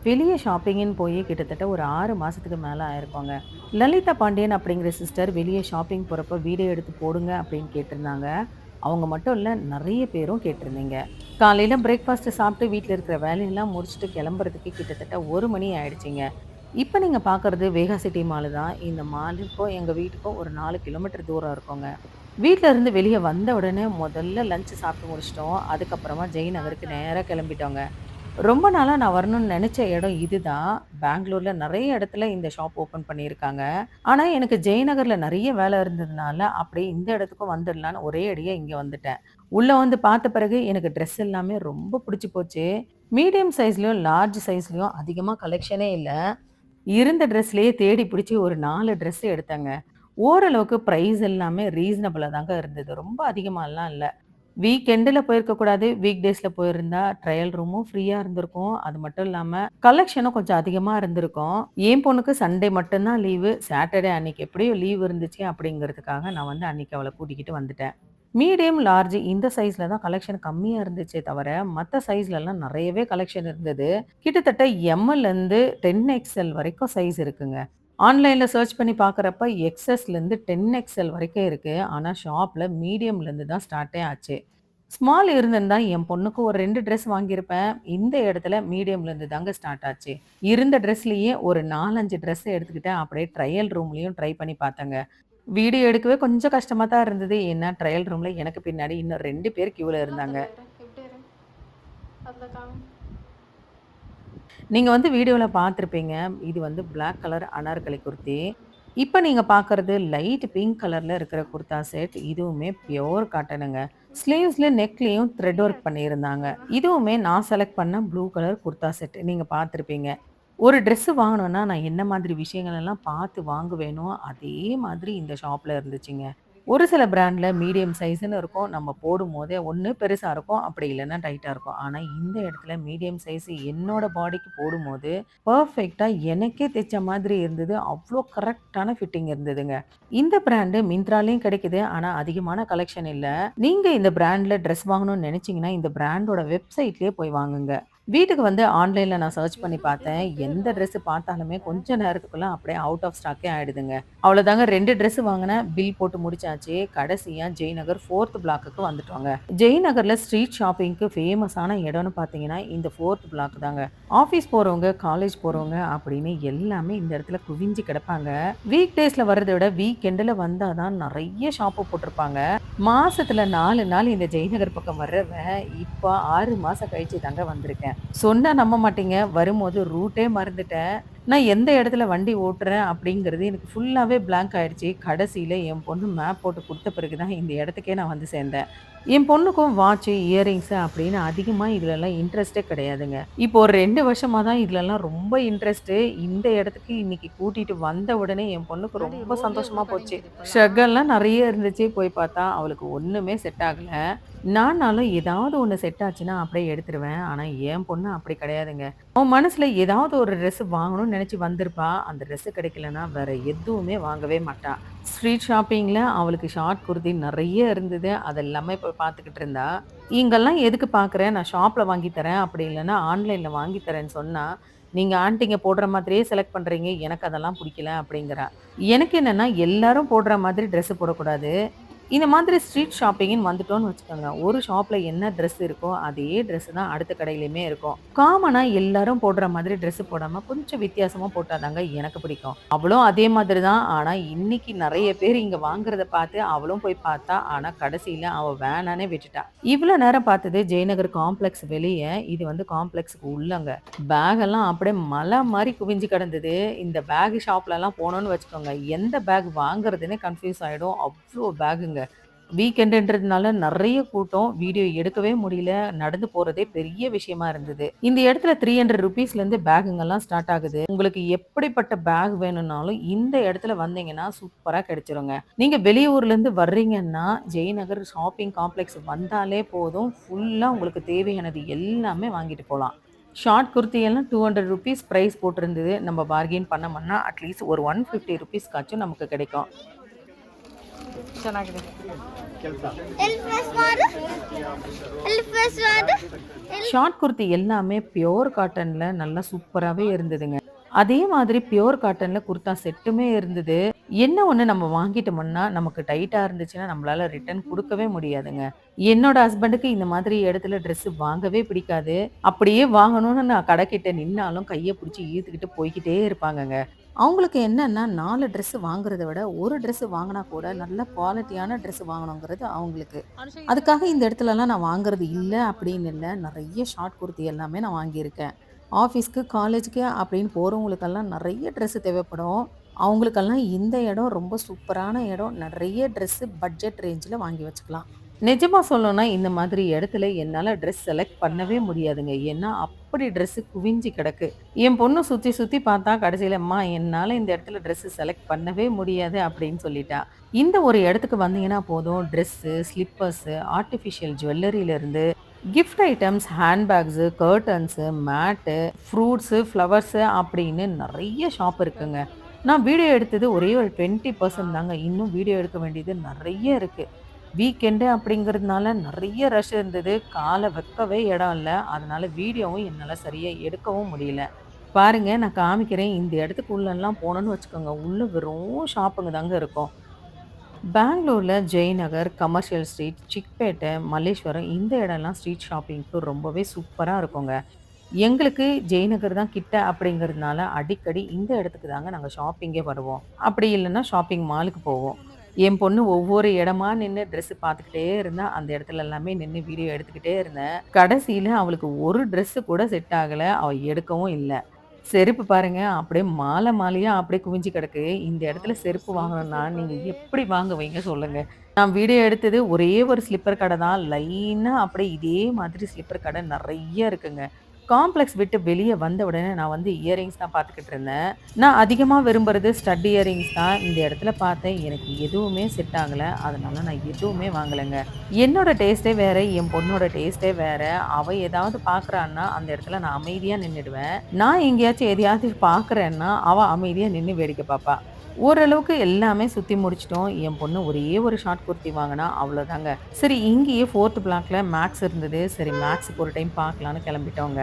வெளிய ஷாப்பிங்குன்னு போய் கிட்டத்தட்ட ஒரு 6 மாசத்துக்கு மேல ஆயிருக்குங்க. லலிதா பாண்டியன் அப்படிங்கிற சிஸ்டர் வெளிய ஷாப்பிங் போறப்ப வீடியோ எடுத்து போடுங்க அப்படின்னு கேட்டிருந்தாங்க. அவங்க மட்டும் இல்ல, நெறைய பேரும் கேட்டிருந்தீங்க. காலையில பிரேக்ஃபாஸ்ட் சாப்பிட்டு வீட்ல இருக்கிற வேலையெல்லாம் முடிச்சுட்டு கிளம்புறதுக்கு கிட்டத்தட்ட 1 மணி ஆயிடுச்சுங்க. இப்ப நீங்க பார்க்கறது வேகா சிட்டி மால் தான். இந்த மாலுக்கும் எங்க வீட்டுக்கும் ஒரு 4 கிலோமீட்டர் தூரம் இருக்குங்க. வீட்ல இருந்து வெளிய வந்த உடனே முதல்ல லஞ்ச் சாப்பிட்டு முடிச்சுட்டோம். அதுக்கப்புறமா ஜெயநகருக்கு நேரா கிளம்பிட்டோங்க. ரொம்ப நாளா நான் வரணும்னு நெனச்ச இடம் இதுதான். பெங்களூர்ல நெறைய இடத்துல இந்த ஷாப் ஓப்பன் பண்ணியிருக்காங்க. ஆனா, எனக்கு ஜெயநகர்ல நெறைய வேலை இருந்ததுனால, அப்படியே இந்த இடத்துக்கும் வந்துடலான்னு ஒரே அடியா இங்க வந்துட்டேன். உள்ள வந்து பார்த்த பிறகு எனக்கு ட்ரெஸ் எல்லாமே ரொம்ப புடிச்சு போச்சு. மீடியம் சைஸ்லயும், லார்ஜ் சைஸ்லயும் அதிகமா கலெக்ஷனே இல்ல. இருந்த ட்ரெஸ்லயே தேடி பிடிச்சு ஒரு 4 ட்ரெஸ் எடுத்தேங்க. ஓரளவுக்கு பிரைஸ் எல்லாமே ரீசனபிளா தாங்க இருந்தது. ரொம்ப அதிகமாலாம் இல்ல. வீக்கெண்டுல போயிருக்க கூடாது. வீக் டேஸ்ல போயிருந்தா ட்ரையல் ரூமும் ஃப்ரீயா இருந்திருக்கும். அது மட்டும் இல்லாம கலெக்ஷனும் கொஞ்சம் அதிகமா இருந்திருக்கும். என் பொண்ணுக்கு சண்டே மட்டும் தான் லீவு. சாட்டர்டே அன்னைக்கு எப்படியும் லீவ் இருந்துச்சு அப்படிங்கிறதுக்காக நான் வந்து அன்னைக்கு அவள கூட்டிக்கிட்டு வந்துட்டேன். மீடியம், லார்ஜ் இந்த சைஸ்ல தான் கலெக்ஷன் கம்மியா இருந்துச்சே தவிர, மத்த சைஸ்லலாம் நெறையவே கலெக்ஷன் இருந்தது. கிட்டத்தட்ட எம்லேருந்து 10 எக்ஸ்எல் வரைக்கும் சைஸ் இருக்குங்க. ஆன்லைன்ல சர்ச் பண்ணி பார்க்குறப்ப எக்ஸ்எஸ்லேருந்து 10 எக்ஸ்எல் வரைக்கும் இருக்கு. ஆனா ஷாப்ல மீடியம்லேருந்து தான் ஸ்டார்ட்டே ஆச்சு. ஸ்மால் இருந்திருந்தா என் பொண்ணுக்கு ஒரு 2 ட்ரெஸ் வாங்கியிருப்பேன். இந்த இடத்துல மீடியம்லேருந்து தாங்க ஸ்டார்ட் ஆச்சு. இருந்த ட்ரெஸ்லயே ஒரு 4, 5 ட்ரெஸ் எடுத்துக்கிட்டேன். அப்படியே ட்ரையல் ரூம்லயும் ட்ரை பண்ணி பார்த்தேங்க. வீடியோ எடுக்கவே கொஞ்சம் கஷ்டமா தான் இருந்தது. ஏன்னா ட்ரையல் ரூம்ல எனக்கு பின்னாடி இன்னும் 2 பேர் கியூல என்ன இருந்தாங்க. கலர் எப்படி அதில் காமி. நீங்க வந்து வீடியோல பார்த்திருப்பீங்க. இது வந்து பிளாக் கலர் அனார்கலி குர்த்தி. இப்ப நீங்க பார்க்கறது லைட் பிங்க் கலர்ல இருக்கிற குர்தா செட். இதுவுமே பியூர் காட்டனுங்க. ஸ்லீவ்ஸ்ல நெக்லயும் த்ரெட் ஒர்க் பண்ணியிருந்தாங்க. இதுவுமே நான் செலக்ட் பண்ண ப்ளூ கலர் குர்தா செட். நீங்க பார்த்திருப்பீங்க. ஒரு ட்ரெஸ் வாங்கணும்னா நான் என்ன மாதிரி விஷயங்கள் எல்லாம் பார்த்து வாங்குவேனோ, அதே மாதிரி இந்த ஷாப்ல இருந்துச்சுங்க. ஒரு சில பிராண்ட்ல மீடியம் சைஸ்ன்னு இருக்கும். நம்ம போடும்போதே ஒண்ணு பெருசா இருக்கும். அப்படி இல்லன்னா டைட்டா இருக்கும். ஆனா இந்த இடத்துல மீடியம் சைஸ் என்னோட பாடிக்கு போடும்போது, பெர்ஃபெக்ட்டா எனக்கே தைச்ச மாதிரி இருந்தது. அவ்ளோ கரெக்ட்டான ஃபிட்டிங் இருந்ததுங்க. இந்த பிராண்ட் மிந்த்ராலயும் கிடைக்குது. ஆனா அதிகமான கலெக்ஷன் இல்ல. நீங்க இந்த பிராண்ட்ல ட்ரெஸ் வாங்கணும்னு நினைச்சீங்கன்னா, இந்த பிராண்டோட வெப்சைட்லயே போய் வாங்குங்க. வீட்டுக்கு வந்து ஆன்லைன்ல நான் சர்ச் பண்ணி பார்த்தேன். எந்த ட்ரெஸ் பார்த்தாலுமே கொஞ்ச நேரத்துக்குள்ள அப்படியே அவுட் ஆஃப் ஸ்டாக்கே ஆயிடுதுங்க. அவ்வளோதாங்க 2 ட்ரெஸ் வாங்குனேன். பில் போட்டு முடிச்சாச்சு. கடைசியா ஜெய்நகர் 4த் பிளாக்குக்கு வந்துட்டோங்க. ஜெய்நகர்ல ஸ்ட்ரீட் ஷாப்பிங்க்கு ஃபேமஸான இடம்னு பார்த்தீங்கன்னா, இந்த 4த் பிளாக் தாங்க. ஆஃபீஸ் போறவங்க, காலேஜ் போறவங்க அப்படின்னு எல்லாமே இந்த இடத்துல குவிஞ்சு கிடப்பாங்க. வீக் டேஸ்ல வர்றத விட வீக்கெண்டுல வந்தா தான் நெறைய ஷாப்பு போட்டிருப்பாங்க. மாசத்துல 4 நாள் இந்த ஜெயநகர் பக்கம் வர்றவன், இப்ப 6 மாசம் கழிச்சு தாங்க வந்திருக்கேன். சொன்னா நம்ப மாட்டீங்க. வரும்போது ரூட்டே மறந்துட்டேன். நான் எந்த இடத்துல வண்டி ஓட்டுறேன் அப்படிங்கிறது எனக்கு ஃபுல்லாவே பிளாங்க் ஆயிடுச்சு. கடைசியில என் பொண்ணு மேப் போட்டு குடுத்த பிறகு தான் இந்த இடத்துக்கே நான் வந்து சேர்ந்தேன். என் பொண்ணுக்கும் வாட்சு, இயரிங்ஸு அப்படின்னு அதிகமா இதுலலாம் இன்ட்ரெஸ்ட்டே கிடையாதுங்க. இப்போ ஒரு 2 வருஷமா தான் இதுலலாம் ரொம்ப இன்ட்ரெஸ்ட்டு. இந்த இடத்துக்கு இன்னைக்கு கூட்டிட்டு வந்த உடனே என் பொண்ணுக்கு என்னடி ரொம்ப ரோட்லேயே சந்தோஷமா இவ்வளோ கடைங்க போச்சு. இருக்குது இப்போலாம். ஸ்ட்ரகல்லாம் நெறைய இருந்துச்சு. போய் பார்த்தா அவளுக்கு ஒண்ணுமே செட் ஆகல. நானாலும் ஏதாவது ஒண்ணு செட் ஆச்சுன்னா அப்படியே எடுத்துருவேன். ஆனா என் பொண்ணு அப்படி கிடையாதுங்க. அவன் மனசுல ஏதாவது ஒரு ட்ரெஸ் வாங்கணும்னு நெனச்சு வந்திருப்பா. அந்த ட்ரெஸ் கிடைக்கலன்னா வேற எதுவுமே வாங்கவே மாட்டா. ஸ்ட்ரீட் ஷாப்பிங்ல அவளுக்கு ஷார்ட் குர்தி நெறைய இருந்தது. அதெல்லாமே போய் பார்த்துக்கிட்டு இருந்தா. இங்கெல்லாம் எதுக்கு பார்க்குற? நான் ஷாப்ல வாங்கி தரேன். அப்படி இல்லன்னா ஆன்லைன்ல வாங்கி தரேன்னு சொன்னா, நீங்க ஆன்டிங்க போடுற மாதிரியே செலக்ட் பண்றீங்க. எனக்கு அதெல்லாம் புடிக்கல அப்படிங்கிறா. எனக்கு என்னன்னா எல்லாரும் போடுற மாதிரி ட்ரெஸ் போடக்கூடாது. இந்த மாதிரி ஸ்ட்ரீட் ஷாப்பிங்ன்னு வந்துட்டோம்னு வச்சுக்கோங்க. ஒரு ஷாப்ல என்ன ட்ரெஸ் இருக்கோ, அதே ட்ரெஸ் தான் அடுத்த கடையிலயுமே இருக்கும். காமனா எல்லாரும் போடுற மாதிரி ட்ரெஸ் போடாம, கொஞ்சம் வித்தியாசமா போட்டா தாங்க எனக்கு பிடிக்கும். அவளும் அதே மாதிரி தான். ஆனா, இன்னைக்கு நெறைய பேர் இங்க வாங்குறத பார்த்து அவளும் போய் பார்த்தா. ஆனா, கடைசியில அவ வேணான்னே விட்டுட்டா. இவ்வளோ நேரம் பார்த்தது ஜெயநகர் காம்ப்ளெக்ஸ் வெளிய. இது வந்து காம்ப்ளெக்ஸ்க்கு உள்ளங்க. பேக் எல்லாம் அப்படியே மலை மாரி குவிஞ்சு கிடந்தது. இந்த பேக் ஷாப்லலாம் போனோம்னு வச்சுக்கோங்க, எந்த பேக் வாங்குறதுன்னே கன்ஃப்யூஸ் ஆயிடும். அவ்ளோ பேக்குங்க. வீக்கெண்டுன்றதுனால நெறைய கூட்டம். வீடியோ எடுக்கவே முடியல. நடந்து போறதே பெரிய விஷயமா இருந்தது. இந்த இடத்துல ₹300 பேக்குங்கலாம் ஸ்டார்ட் ஆகுது. உங்களுக்கு எப்படிப்பட்ட பேக் வேணும்னாலும் இந்த இடத்துல வந்தீங்கன்னா சூப்பரா கிடைச்சிருங்க. நீங்க வெளியூர்லேருந்து வர்றீங்கன்னா, ஜெயநகர் ஷாப்பிங் காம்ப்ளெக்ஸ் வந்தாலே போதும். ஃபுல்லா உங்களுக்கு தேவையானது எல்லாமே வாங்கிட்டு போலாம். ஷார்ட் குர்த்தி எல்லாம் ₹200 பிரைஸ் போட்டிருந்தது. நம்ம பார்கெயின் பண்ணோம்னா, அட்லீஸ்ட் ஒரு ₹150 காச்சும் நமக்கு கிடைக்கும். ಚೆನ್ನಾಗಿದೆ. ಎಲ್ಲಿ ಫಸ್ಟ್ ಮಾಡು ಎಲ್ಲಿ ಫಸ್ಟ್ ಮಾಡು ஷார்ட் குர்த்தி எல்லாமே பியூர் காட்டன்ல நல்லா சூப்பராவே இருந்ததுங்க. அதே மாதிரி பியூர் காட்டன்ல குர்தா செட்டுமே இருந்தது. என்ன ஒண்ணு நம்ம வாங்கிட்டோம்னா, நமக்கு டைட்டா இருந்துச்சுன்னா, நம்மளால ரிட்டர்ன் குடுக்கவே முடியாதுங்க. என்னோட ஹஸ்பண்டுக்கு இந்த மாதிரி இடத்துல ட்ரெஸ் வாங்கவே பிடிக்காது. அப்படியே வாங்கணும்னு நான் கடைக்கிட்ட நின்னாலும் கைய புடிச்சு இழுத்துக்கிட்டு போய்க்கிட்டே இருப்பாங்கங்க. அவங்களுக்கு என்னன்னா 4 ட்ரெஸ் வாங்குறத விட, 1 ட்ரெஸ் வாங்குனா கூட நல்ல குவாலிட்டியான ட்ரெஸ் வாங்கணுங்கிறது அவங்களுக்கு. அதுக்காக இந்த இடத்துலலாம் நான் வாங்குறது இல்ல அப்படின்னு இல்ல. நெறைய ஷார்ட் குர்த்தி எல்லாமே நான் வாங்கியிருக்கேன். ஆஃபீஸ்க்கு, காலேஜுக்கு அப்படின்னு போறவங்களுக்கெல்லாம் நெறைய ட்ரெஸ் தேவைப்படும். அவங்களுக்கெல்லாம் இந்த இடம் ரொம்ப சூப்பரான இடம். நெறைய ட்ரெஸ் பட்ஜெட் ரேஞ்சுல வாங்கி வச்சுக்கலாம். நிஜமா சொல்லணும்னா, இந்த மாதிரி இடத்துல என்னால ட்ரெஸ் செலக்ட் பண்ணவே முடியாதுங்க. ஏன்னா, அப்படி ட்ரெஸ் குவிஞ்சு கிடக்கு. என் பொண்ணு சுத்தி சுத்தி பார்த்தா கடைசியில, "அம்மா என்னால இந்த இடத்துல ட்ரெஸ் செலக்ட் பண்ணவே முடியாது" அப்படின்னு சொல்லிட்டா. இந்த ஒரு இடத்துக்கு வந்தீங்கன்னா போதும், ட்ரெஸ்ஸு, ஸ்லிப்பர்ஸு, ஆர்ட்டிஃபிஷியல் ஜுவல்லரியிலருந்து gift items, hand bags, curtains, mat, fruits, flowers அப்படின்னு நெறைய ஷாப் இருக்குங்க. நான் வீடியோ எடுத்தது ஒரே ஒரு 20% தாங்க. இன்னும் வீடியோ எடுக்க வேண்டியது நெறைய இருக்கு. வீக்கெண்டு அப்படிங்கிறதுனால நெறைய ரஷ் இருந்தது. கால வைக்கவே இடம் இல்ல. அதனால வீடியோவும் என்னால சரியா எடுக்கவும் முடியல. பாருங்க நான் காமிக்கிறேன். இந்த இடத்துக்கு உள்ளலாம் போனோம்னு வச்சுக்கோங்க, உள்ள வெறும் ஷாப்புங்க தாங்க இருக்கும். பெங்களூர்ல ஜெயநகர், கமர்ஷியல் ஸ்ட்ரீட், சிக்பேட்டை, மல்லேஸ்வரம் இந்த இடம்லாம் ஸ்ட்ரீட் ஷாப்பிங்க்கு ரொம்பவே சூப்பரா இருக்குங்க. எங்களுக்கு ஜெயநகர் தான் கிட்ட அப்படிங்கிறதுனால அடிக்கடி இந்த இடத்துக்கு தாங்க நாங்க ஷாப்பிங்கே வருவோம். அப்படி இல்லன்னா ஷாப்பிங் மாலுக்கு போவோம். என் பொண்ணு ஒவ்வொரு இடமா நின்னு ட்ரெஸ் பார்த்துக்கிட்டே இருந்தா, அந்த இடத்துல எல்லாமே நின்னு வீடியோ எடுத்துக்கிட்டே இருந்தேன். கடைசியில அவளுக்கு ஒரு ட்ரெஸ் கூட செட் ஆகல. அவ எடுக்கவும் இல்ல. செருப்பு பாருங்க, அப்படியே மாலை மாலையா அப்படியே குவிஞ்சு கிடக்கு. இந்த இடத்துல செருப்பு வாங்கணும்னா, நீங்க எப்படி வாங்குவீங்க சொல்லுங்க? நான் வீடியோ எடுத்தது ஒரே ஒரு ஸ்லிப்பர் கடை தான். லைனா அப்படியே இதே மாதிரி ஸ்லிப்பர் கடை நெறைய இருக்குங்க. காம்ப்ளெக்ஸ் விட்டு வெளிய வந்த உடனே நான் வந்து இயரிங்ஸ் தான் பார்த்துக்கிட்டு இருந்தேன். நான் அதிகமா விரும்புறது ஸ்டட் இயரிங்ஸ் தான். இந்த இடத்துல பார்த்தேன். எனக்கு எதுவுமே செட் ஆகல. அதனால நான் எதுவுமே வாங்கலங்க. என்னோட டேஸ்ட்டே வேற, என் பொண்ணோட டேஸ்ட்டே வேற. அவ ஏதாவது பார்க்குறான்னா, அந்த இடத்துல நான் அமைதியா நின்னுடுவேன். நான் எங்கேயாச்சும் எதையாவது பார்க்குறேன்னா, அவ அமைதியா நின்னு வேடிக்கை பார்ப்பா. ஓரளவுக்கு எல்லாமே சுத்தி முடிச்சுட்டோம். என் பொண்ணு ஒரே ஒரு ஷார்ட் குர்த்தி வாங்குனா, அவ்வளோதாங்க. சரி இங்கேயே 4த் பிளாக்ல மேக்ஸ் இருந்தது. சரி மேக்ஸுக்கு ஒரு டைம் பார்க்கலான்னு கிளம்பிட்டோங்க.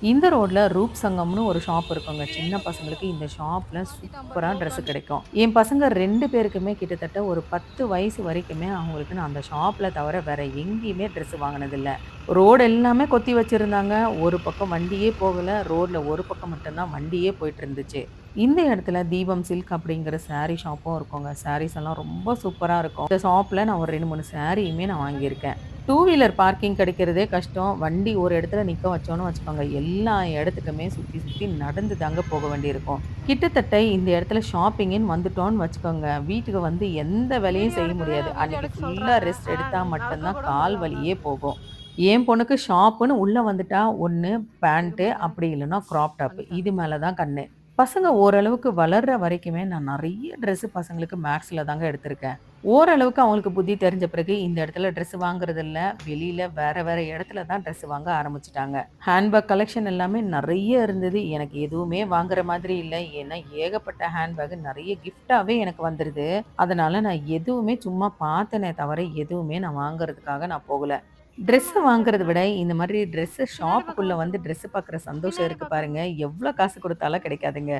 இந்த ரோட்ல ரூப் சங்கம்னு ஒரு ஷாப் இருக்குங்க. சின்ன பசங்களுக்கு இந்த ஷாப்ல சூப்பரா ட்ரெஸ் கிடைக்கும். என் பசங்க 2 பேருக்குமே கிட்டத்தட்ட ஒரு 10 வயசு வரைக்குமே அவங்களுக்கு நான் அந்த ஷாப்ல தவிர வேற எங்கேயுமே ட்ரெஸ் வாங்குனதில்ல. ரோடு எல்லாமே கொத்தி வச்சிருந்தாங்க. ஒரு பக்கம் வண்டியே போகல. ரோட்ல ஒரு பக்கம் மட்டும் தான் வண்டியே போயிட்டு இருந்துச்சு. இந்த இடத்துல தீபம் சில்க் அப்படிங்கிற சாரி ஷாப்பும் இருக்குங்க. சாரீஸ் எல்லாம் ரொம்ப சூப்பரா இருக்கும். இந்த ஷாப்ல நான் ஒரு 2, 3 சாரியுமே நான் வாங்கியிருக்கேன். டூ வீலர் பார்க்கிங் கிடைக்கிறதே கஷ்டம். வண்டி ஒரு இடத்துல நிக்க வச்சோம்னு வச்சுக்கோங்க, எல்லா இடத்துக்குமே சுத்தி சுத்தி நடந்து தாங்க போக வேண்டியிருக்கும். கிட்டத்தட்ட இந்த இடத்துல ஷாப்பிங்குன்னு வந்துட்டோம்னு வச்சுக்கோங்க, வீட்டுக்கு வந்து எந்த வேலையும் செய்ய முடியாது. வீடியோ அன்னைக்கு எடுக்க ஃபுல்லா சொல்றாங்க. ரெஸ்ட் எடுத்தா மட்டும் தான் கூட கால் முடியல. வலியே போகும். என் பொண்ணுக்கு ஷாப்புன்னு உள்ள வந்துட்டா, ஒண்ணு பேண்ட் அப்படி இல்லன்னா கிராப் டாப் இது மேல தான் கண்ணு. பசங்க ஓரளவுக்கு வளர்ற வரைக்குமே நான் நெறைய ட்ரெஸ் பசங்களுக்கு மேக்ஸ்ல தாங்க எடுத்திருக்கேன். ஓரளவுக்கு அவங்களுக்கு புத்தி தெரிஞ்ச பிறகு இந்த இடத்துல ட்ரெஸ் வாங்குறதில்ல. வெளியில வேற வேற இடத்துல தான் ட்ரெஸ் வாங்க ஆரம்பிச்சுட்டாங்க. ஹேண்ட்பேக் கலெக்ஷன் எல்லாமே நெறைய இருந்தது. எனக்கு எதுவுமே வாங்குற மாதிரி இல்ல. ஏன்னா ஏகப்பட்ட ஹேண்ட்பேக் நெறைய கிஃப்ட்டாவே எனக்கு வந்துருது. அதனால நான் எதுவுமே சும்மா பார்த்தேனே தவிர, எதுவுமே நான் வாங்குறதுக்காக நான் போகல. ட்ரெஸ் வாங்குறத விட இந்த மாதிரி ட்ரெஸ் பின்னாடி பக்கம் ஷாப்புக்குள்ள வந்து வச்சிருங்க. ட்ரெஸ் பார்க்குற சந்தோஷம் பின்னாடி இருக்கு பக்கம். பாருங்க. எவ்ளோ காசு குடுத்தாலும் கிடைக்காதுங்க.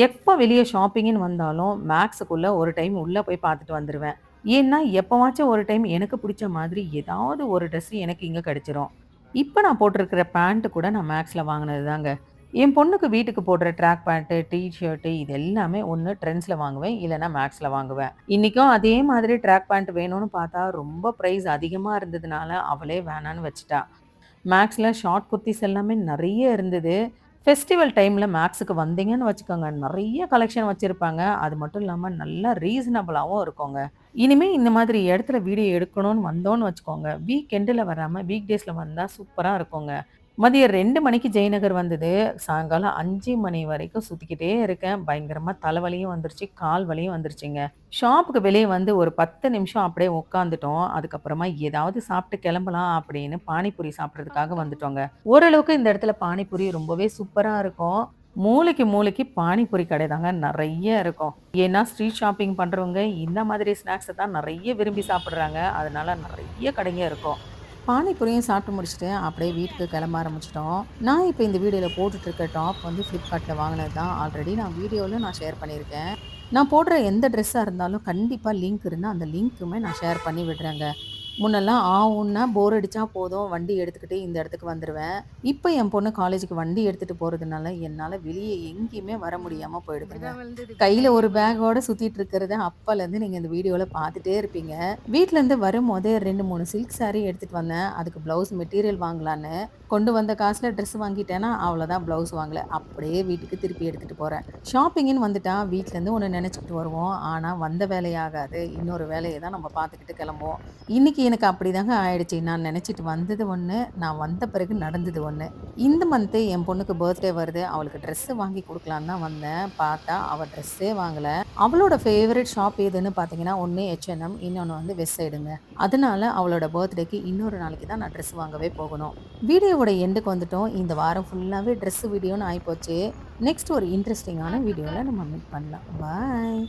எப்ப வெளிய ஷாப்பிங்குன்னு வந்தாலும், மேக்ஸுக்குள்ள ஒரு டைம் உள்ள போய் பார்த்துட்டு வந்துருவேன். ஏன்னா, எப்பவாச்சும் ஒரு டைம் எனக்கு புடிச்ச மாதிரி ஏதாவது ஒரு ட்ரெஸ் எனக்கு இங்க கிடைச்சிரும். இப்ப நான் போட்டிருக்கிற பேண்ட் கூட நான் மேக்ஸ்ல வாங்குனது தாங்க. என் பொண்ணுக்கு வீட்டுக்கு போடுற ட்ராக் பேண்ட், டீ ஷர்ட் இது எல்லாமே ஒண்ணு ட்ரெண்ட்ஸ்ல வாங்குவேன். இல்லன்னா மேக்ஸ்ல வாங்குவேன். இன்னைக்கும் அதே மாதிரி ட்ராக் பேண்ட் வேணும்னு பார்த்தா, ரொம்ப பிரைஸ் அதிகமா இருந்ததுனால, அவளே வேணான்னு வச்சுட்டா. மேக்ஸ்ல ஷார்ட் குர்தீஸ் எல்லாமே நெறைய இருந்தது. ஃபெஸ்டிவல் டைம்ல மேக்ஸுக்கு வந்தீங்கன்னு வச்சுக்கோங்க, நெறைய கலெக்ஷன் வச்சிருப்பாங்க. அது மட்டும் இல்லாம நல்லா ரீசனபிளாவும் இருக்குங்க. இனிமே இந்த மாதிரி இடத்துல வீடியோ எடுக்கணும்னு வந்தோம்னு வச்சுக்கோங்க, வீக் எண்டுல வராம வீக் டேஸ்ல வந்தா சூப்பரா இருக்குங்க. மதியம் 2 மணிக்கு ஜெயநகர் வந்தது. சாயங்காலம் 5 மணி வரைக்கும் சுத்திக்கிட்டே இருக்கேன். பயங்கரமா தலைவலியும் வந்துருச்சு, கால் வலியும் வந்துருச்சுங்க. ஷாப்புக்கு வெளிய வந்து ஒரு 10 நிமிஷம் அப்படியே உட்காந்துட்டோம். அதுக்கப்புறமா ஏதாவது சாப்பிட்டு கிளம்பலாம் அப்படின்னு பானிபூரி சாப்பிடுறதுக்காக வந்துட்டோங்க. ஓரளவுக்கு இந்த இடத்துல பானிபூரி ரொம்பவே சூப்பரா இருக்கும். மூலைக்கு மூலைக்கு பானிபூரி கடை தாங்க நெறைய இருக்கும். ஏன்னா ஸ்ட்ரீட் ஷாப்பிங் பண்றவங்க இந்த மாதிரி ஸ்நாக்ஸ தான் நெறைய விரும்பி சாப்பிடுறாங்க. அதனால நெறைய கடைங்க இருக்கும். பானிபூரியும் சாப்பிட்டு முடிச்சுட்டு அப்படியே வீட்டுக்கு கிளம்ப ஆரம்பிச்சிட்டோம். நான் இப்போ இந்த வீடியோல போட்டுட்டு இருக்க டாப் வந்து Flipkartல வாங்கினது தான். ஆல்ரெடி நான் வீடியோல ஷேர் பண்ணியிருக்கேன். நான் போடுற எந்த ட்ரெஸ்ஸா இருந்தாலும் கண்டிப்பா லிங்க் இருந்தா அந்த லிங்க்குமே நான் ஷேர் பண்ணி விடுறேங்க. முன்னெல்லாம் ஊன்னா போர் அடிச்சா போதும் வண்டி எடுத்துக்கிட்டு இந்த இடத்துக்கு வந்துருவேன். இப்ப என் பொண்ணு காலேஜுக்கு வண்டி எடுத்துட்டு போறதுனால என்னால வெளிய எங்கேயுமே வர முடியாம போயிடுதுங்க. கையில ஒரு பேக்கோட சுத்திட்டு இருக்கிறத அப்பலேருந்து நீங்க இந்த வீடியோல பார்த்துட்டே இருப்பீங்க. வீட்லேருந்து வரும்போதே 2, 3 சில்க் சாரி எடுத்துட்டு வந்தேன். அதுக்கு ப்ளவுஸ் மெட்டீரியல் வாங்கலான்னு. கொண்டு வந்த காசுல ட்ரெஸ் வாங்கிட்டேன்னா, அவ்வளோதான் ப்ளவுஸ் வாங்கல. அப்படியே வீட்டுக்கு திருப்பி எடுத்துட்டு போறேன். ஷாப்பிங்குன்னு வந்துட்டா வீட்லேருந்து ஒண்ணு நெனச்சுக்கிட்டு வருவோம். ஆனா வந்த வேலையாகாது. இன்னொரு வேலைய தான் நம்ம பார்த்துக்கிட்டு கிளம்புவோம். இன்னைக்கு எனக்கு அப்படிதாங்க ஆயிடுச்சு. நான் நெனச்சிட்டு வந்தது ஒண்ணு, நான் வந்த பிறகு நடந்தது ஒண்ணு. இந்த மந்த்து என் பொண்ணுக்கு பர்த்டே வருது. அவளுக்கு ட்ரெஸ் வாங்கி குடுக்கலான்னு தான் வந்தேன். பார்த்தா அவ ட்ரெஸ்ஸே வாங்கல. அவளோட ஃபேவரைட் ஷாப் எதுன்னு பார்த்தீங்கன்னா, ஒண்ணு H&M இன்னொன்னு வந்து வெஸ்ட் சைடுங்க. அதனால அவளோட பர்த்டேக்கு இன்னொரு நாளைக்கு தான் நான் ட்ரெஸ் வாங்கவே போகணும். வீடியோவோட எண்டுக்கு வந்துட்டோம். இந்த வாரம் ஃபுல்லாவே ட்ரெஸ் வீடியோன்னு ஆயிப்போச்சு. நெக்ஸ்ட் ஒரு இன்ட்ரஸ்டிங்கான வீடியோல நம்ம மீட் பண்ணலாம். பாய்.